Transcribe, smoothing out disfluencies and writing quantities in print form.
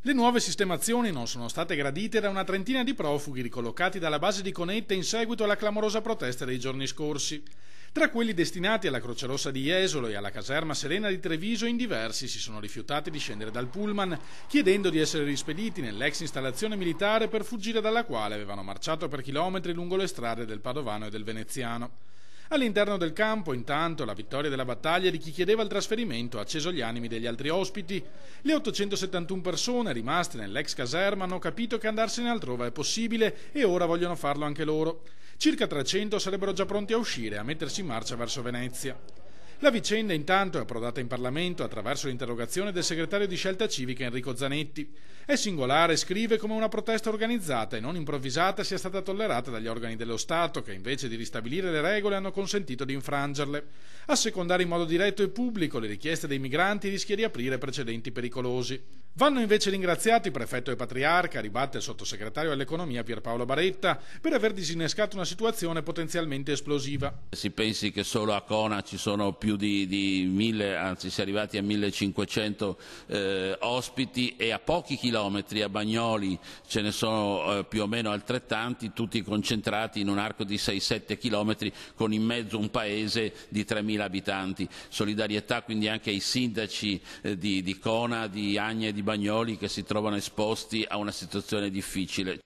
Le nuove sistemazioni non sono state gradite da una trentina di profughi ricollocati dalla base di Conetta in seguito alla clamorosa protesta dei giorni scorsi. Tra quelli destinati alla Croce Rossa di Jesolo e alla caserma Serena di Treviso, in diversi si sono rifiutati di scendere dal pullman, chiedendo di essere rispediti nell'ex installazione militare per fuggire dalla quale avevano marciato per chilometri lungo le strade del Padovano e del Veneziano. All'interno del campo, intanto, la vittoria della battaglia di chi chiedeva il trasferimento ha acceso gli animi degli altri ospiti. Le 871 persone rimaste nell'ex caserma hanno capito che andarsene altrove è possibile e ora vogliono farlo anche loro. Circa 300 sarebbero già pronti a uscire e a mettersi in marcia verso Venezia. La vicenda intanto è approdata in Parlamento attraverso l'interrogazione del segretario di Scelta Civica Enrico Zanetti. È singolare, scrive, come una protesta organizzata e non improvvisata sia stata tollerata dagli organi dello Stato che invece di ristabilire le regole hanno consentito di infrangerle. Assecondare in modo diretto e pubblico le richieste dei migranti rischia di aprire precedenti pericolosi. Vanno invece ringraziati prefetto e patriarca, ribatte il sottosegretario all'economia Pierpaolo Baretta, per aver disinnescato una situazione potenzialmente esplosiva. Si pensi che solo a Cona ci sono più di 1000, anzi si è arrivati a 1500 ospiti, e a pochi chilometri a Bagnoli ce ne sono più o meno altrettanti, tutti concentrati in un arco di 6-7 chilometri con in mezzo un paese di 3000 abitanti. Solidarietà quindi anche ai sindaci di Cona, di Agna e di Bagnoli che si trovano esposti a una situazione difficile.